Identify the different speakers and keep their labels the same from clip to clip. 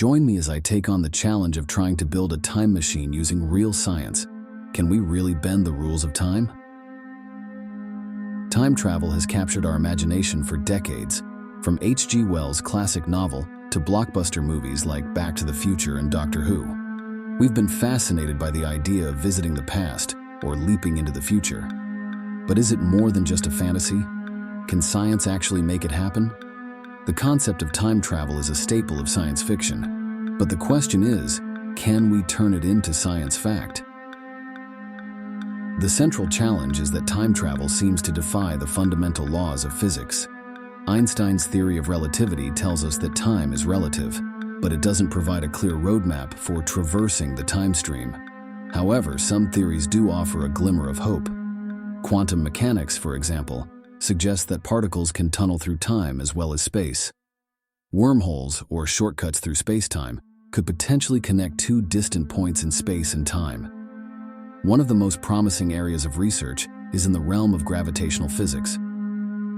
Speaker 1: Join me as I take on the challenge of trying to build a time machine using real science. Can we really bend the rules of time? Time travel has captured our imagination for decades, from H.G. Wells' classic novel to blockbuster movies like Back to the Future and Doctor Who. We've been fascinated by the idea of visiting the past or leaping into the future. But is it more than just a fantasy? Can science actually make it happen? The concept of time travel is a staple of science fiction. But the question is, can we turn it into science fact? The central challenge is that time travel seems to defy the fundamental laws of physics. Einstein's theory of relativity tells us that time is relative, but it doesn't provide a clear roadmap for traversing the time stream. However, some theories do offer a glimmer of hope. Quantum mechanics, for example, suggests that particles can tunnel through time as well as space. Wormholes, or shortcuts through space-time, could potentially connect two distant points in space and time. One of the most promising areas of research is in the realm of gravitational physics.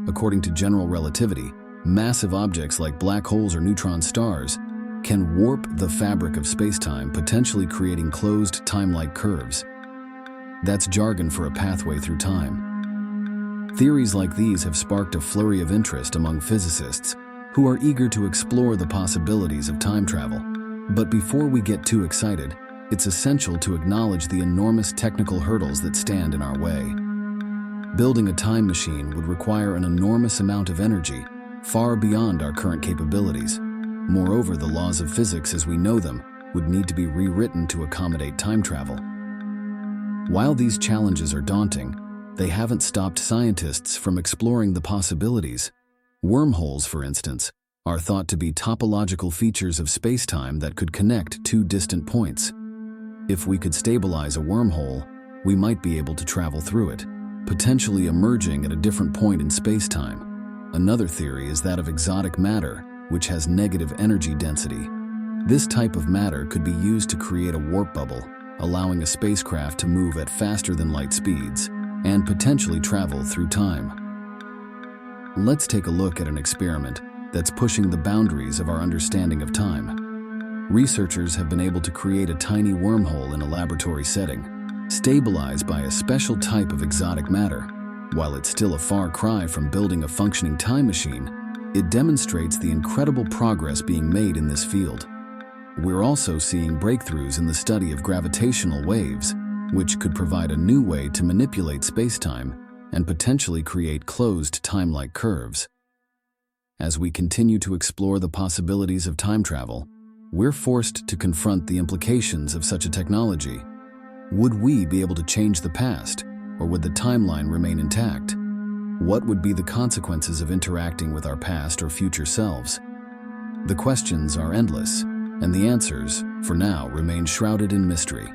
Speaker 1: According to general relativity, massive objects like black holes or neutron stars can warp the fabric of space-time, potentially creating closed time-like curves. That's jargon for a pathway through time. Theories like these have sparked a flurry of interest among physicists who are eager to explore the possibilities of time travel. But before we get too excited, it's essential to acknowledge the enormous technical hurdles that stand in our way. Building a time machine would require an enormous amount of energy, far beyond our current capabilities. Moreover, the laws of physics as we know them would need to be rewritten to accommodate time travel. While these challenges are daunting, they haven't stopped scientists from exploring the possibilities. Wormholes, for instance, are thought to be topological features of space-time that could connect two distant points. If we could stabilize a wormhole, we might be able to travel through it, potentially emerging at a different point in space-time. Another theory is that of exotic matter, which has negative energy density. This type of matter could be used to create a warp bubble, allowing a spacecraft to move at faster than light speeds and potentially travel through time. Let's take a look at an experiment that's pushing the boundaries of our understanding of time. Researchers have been able to create a tiny wormhole in a laboratory setting, stabilized by a special type of exotic matter. While it's still a far cry from building a functioning time machine, it demonstrates the incredible progress being made in this field. We're also seeing breakthroughs in the study of gravitational waves, which could provide a new way to manipulate space-time and potentially create closed time-like curves. As we continue to explore the possibilities of time travel, we're forced to confront the implications of such a technology. Would we be able to change the past, or would the timeline remain intact? What would be the consequences of interacting with our past or future selves? The questions are endless, and the answers, for now, remain shrouded in mystery.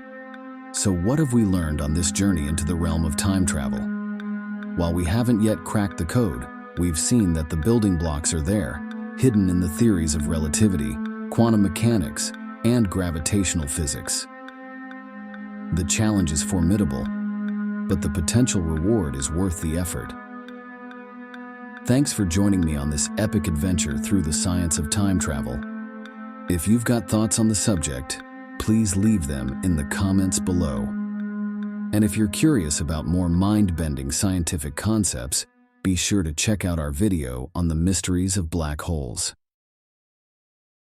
Speaker 1: So what have we learned on this journey into the realm of time travel? While we haven't yet cracked the code, we've seen that the building blocks are there, hidden in the theories of relativity, quantum mechanics, and gravitational physics. The challenge is formidable, but the potential reward is worth the effort. Thanks for joining me on this epic adventure through the science of time travel. If you've got thoughts on the subject, please leave them in the comments below. And if you're curious about more mind-bending scientific concepts, be sure to check out our video on the mysteries of black holes.